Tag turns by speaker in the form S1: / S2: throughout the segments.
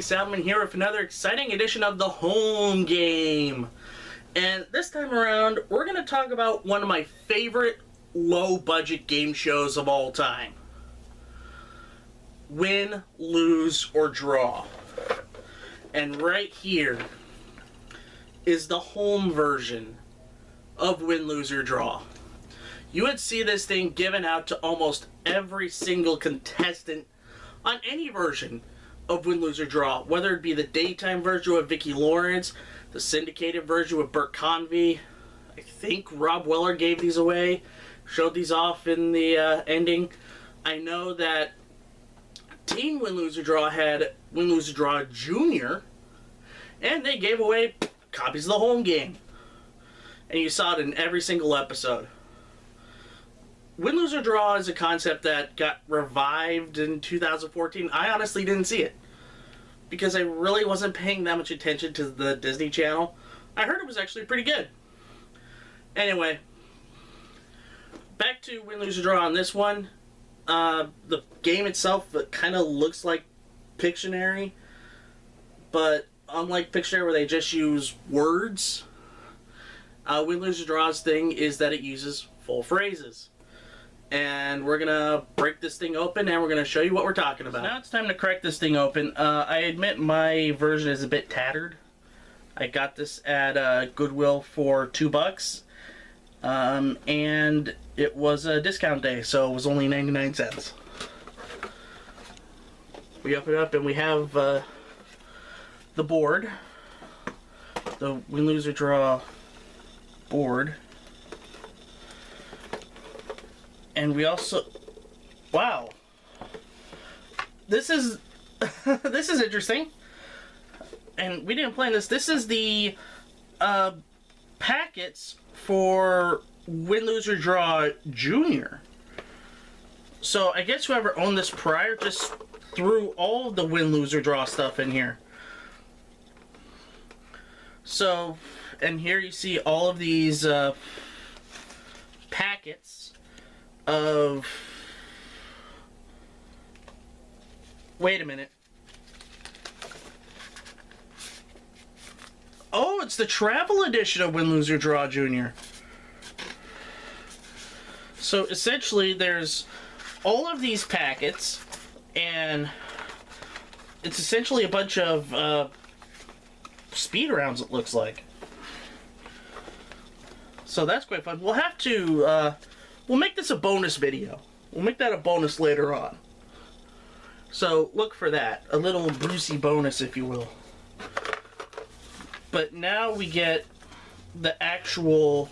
S1: Salmon here with another exciting edition of the home game. And this time around, we're going to talk about one of my favorite low-budget game shows of all time. Win, lose, or draw. And right here is the home version of Win, Lose, or Draw. You would see this thing given out to almost every single contestant on any version of Win, Lose, or Draw, whether it be the daytime version with Vicki Lawrence, the syndicated version with Bert Convy. I think Rob Weller gave these away, showed these off in the ending. I know that Teen Win, Lose, or Draw had Win, Lose, or Draw Junior, and they gave away copies of the home game. And you saw it in every single episode. Win, Lose, or Draw is a concept that got revived in 2014. I honestly didn't see it because I really wasn't paying that much attention to the Disney Channel. I heard it was actually pretty good. Anyway, back to Win, Lose, or Draw on this one. The game itself kind of looks like Pictionary, but unlike Pictionary where they just use words, Win, Lose, or Draw's thing is that it uses full phrases. And we're going to break this thing open and we're going to show you what we're talking about. So now it's time to crack this thing open. I admit my version is a bit tattered. I got this at Goodwill for $2. And it was a discount day, so it was only 99 cents. We open it up and we have the board. The Win, Lose, or Draw board. And we also, wow, this is this is interesting. And we didn't plan this. This is the packets for Win, Lose, or Draw Junior. So I guess whoever owned this prior just threw all of the Win, Lose, or Draw stuff in here. So, and here you see all of these packets of, wait a minute. Oh, it's the travel edition of Win, Lose, or Draw Junior. So essentially there's all of these packets and it's essentially a bunch of speed rounds, it looks like. So that's quite fun. We'll have to we'll make this a bonus video. We'll make that a bonus later on. So look for that. A little Brucey bonus, if you will. But now we get the actual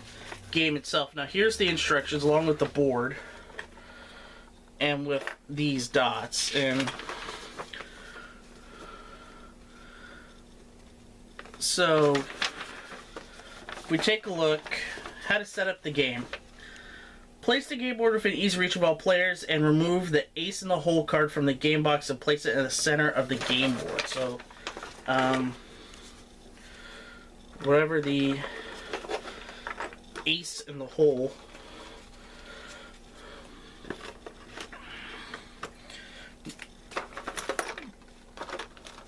S1: game itself. Now here's the instructions along with the board. And with these dots. And so we take a look how to set up the game. Place the game board within easy reach of all players and remove the ace in the hole card from the game box and place it in the center of the game board. So, whatever the ace in the hole.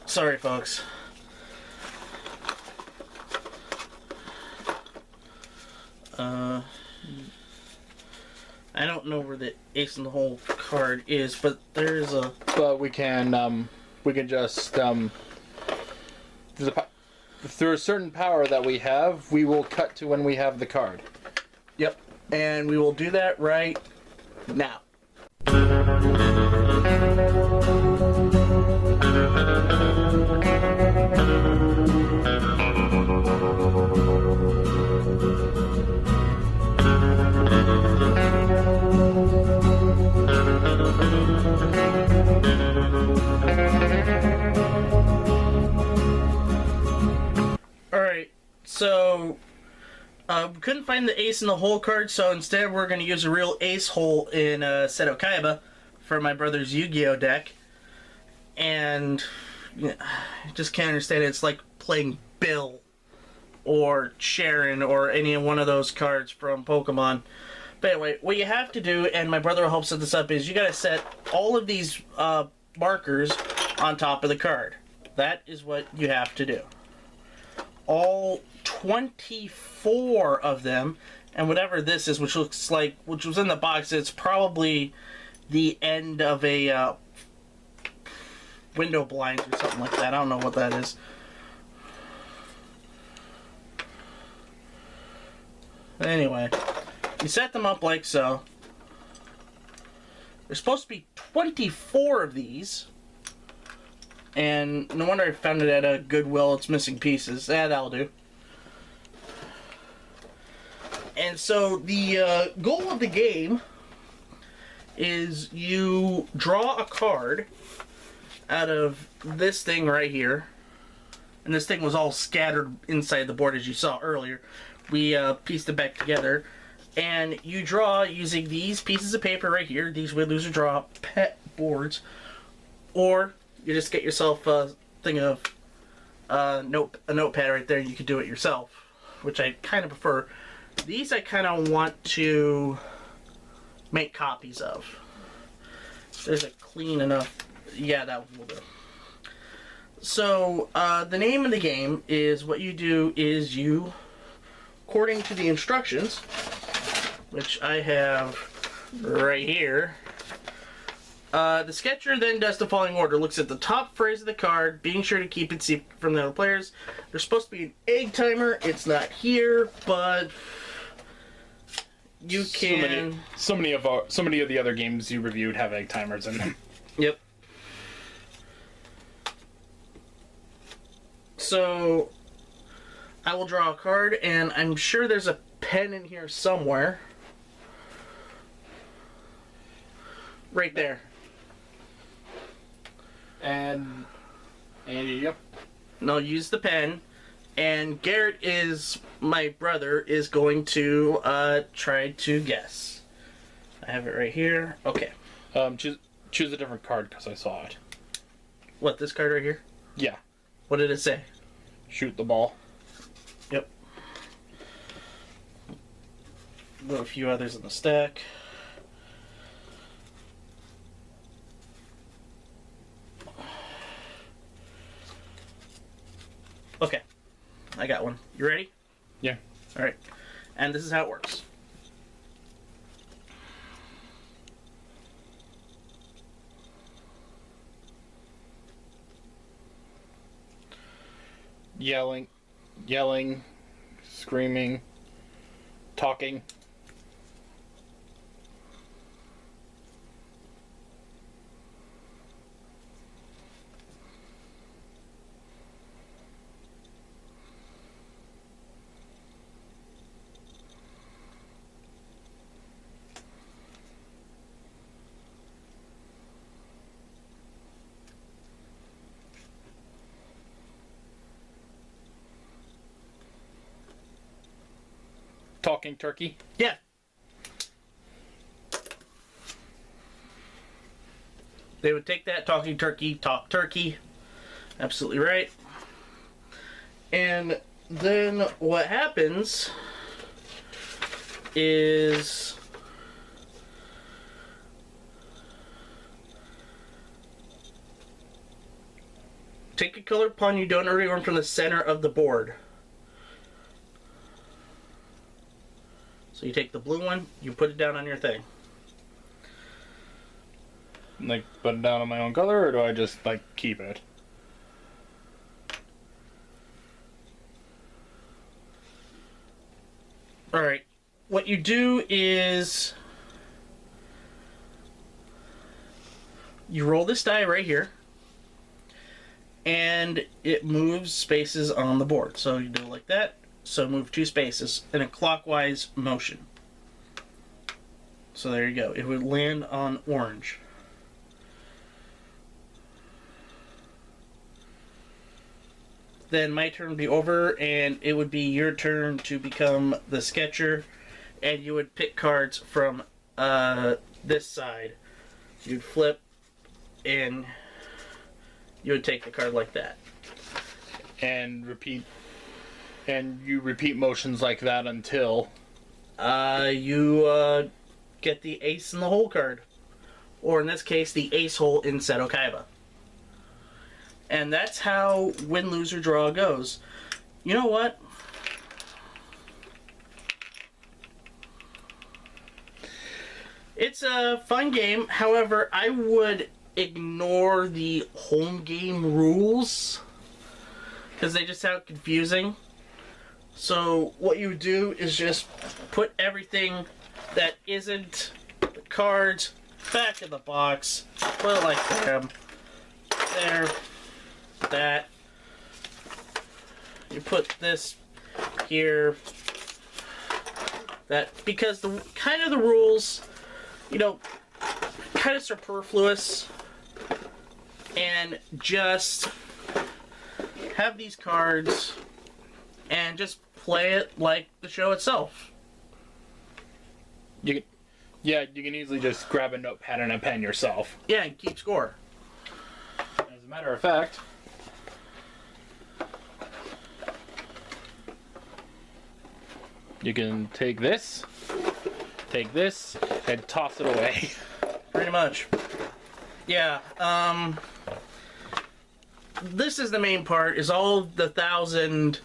S1: Sorry, folks. I don't know where the ace in the hole card is, but there's a.
S2: But we can just through a certain power that we have, we will cut to when we have the card.
S1: Yep, and we will do that right now. Alright, so we couldn't find the ace in the hole card, so instead we're going to use a real ace hole in Seto Kaiba for my brother's Yu-Gi-Oh deck. And I just can't understand it. It's like playing Bill or Sharon or any one of those cards from Pokemon. But anyway, what you have to do, and my brother will help set this up, is you got to set all of these markers on top of the card. That is what you have to do. All 24 of them, and whatever this is, which looks like, which was in the box, it's probably the end of a window blinds or something like that. I don't know what that is. Anyway, you set them up like so. There's supposed to be 24 of these. And no wonder I found it at a Goodwill. It's missing pieces. That'll do. And so the goal of the game is you draw a card out of this thing right here. And this thing was all scattered inside the board as you saw earlier. We pieced it back together. And you draw using these pieces of paper right here. These Win, Lose, or Draw pet boards. Or you just get yourself a thing of a notepad right there. You can do it yourself, which I kind of prefer. These I kind of want to make copies of. There's a clean enough. Yeah, that will do. So the name of the game is, what you do is you, according to the instructions, which I have right here. The sketcher then does the following order. Looks at the top phrase of the card, being sure to keep it secret from the other players. There's supposed to be an egg timer. It's not here, but you can...
S2: So many of the other games you reviewed have egg timers in them.
S1: Yep. So, I will draw a card, and I'm sure there's a pen in here somewhere. Right there.
S2: And yep.
S1: And I'll use the pen. And Garrett is, my brother, is going to try to guess. I have it right here. Okay.
S2: Choose a different card because I saw it.
S1: What, this card right here?
S2: Yeah.
S1: What did it say?
S2: Shoot the ball.
S1: Yep. A few others in the stack. Okay, I got one. You ready?
S2: Yeah.
S1: All right, and this is how it works.
S2: Yelling, screaming, talking. Talking turkey?
S1: Yeah. They would take that talking turkey, talk turkey. Absolutely right. And then what happens is take a colored pawn you don't already own from the center of the board. So you take the blue one, you put it down on your thing.
S2: Like, put it down on my own color, or do I just, like, keep it?
S1: Alright. What you do is you roll this die right here, and it moves spaces on the board. So you do it like that. So move 2 spaces in a clockwise motion. So there you go. It would land on orange. Then my turn would be over, and it would be your turn to become the sketcher, and you would pick cards from this side. You'd flip, and you would take the card like that.
S2: And repeat. And you repeat motions like that until...
S1: you get the ace in the hole card. Or in this case, the ace hole in Seto Kaiba. And that's how win, lose, or draw goes. You know what? It's a fun game. However, I would ignore the home game rules because they just sound confusing. So what you would do is just put everything that isn't the cards back in the box. Put it like there, that. You put this here, that, because the kind of the rules, you know, kind of superfluous, and just have these cards and just play it like the show itself.
S2: You can easily just grab a notepad and a pen yourself.
S1: Yeah, and keep score.
S2: As a matter of fact, you can take this, and toss it away.
S1: Pretty much. Yeah, this is the main part, is all the 1,000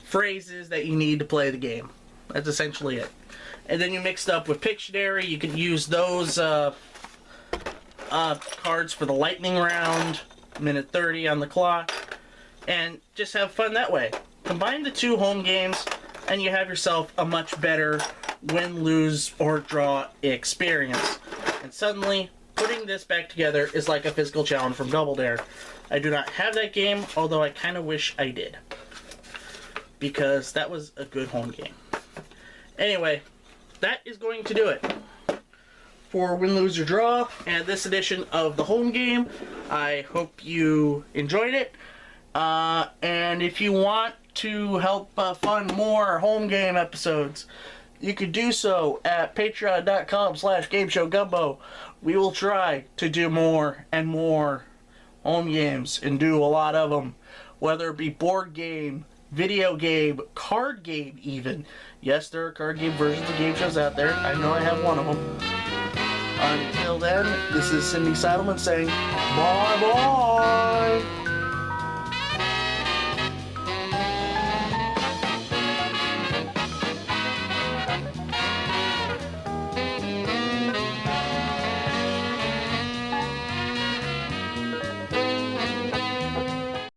S1: phrases that you need to play the game. That's essentially it. And then you mixed up with Pictionary. You can use those cards for the lightning round, minute 30 on the clock, and just have fun that way. Combine the two home games, and you have yourself a much better win, lose, or draw experience. And suddenly, putting this back together is like a physical challenge from Double Dare. I do not have that game, although I kind of wish I did, because that was a good home game. Anyway, that is going to do it for Win, Lose, or Draw and this edition of the home game. I hope you enjoyed it. And if you want to help fund more home game episodes, you could do so at patreon.com/GameShowGumbo. We will try to do more and more home games and do a lot of them, whether it be board game, video game, card game even. Yes, there are card game versions of game shows out there. I know I have one of them. Until then, this is Cindy Saddleman saying bye-bye.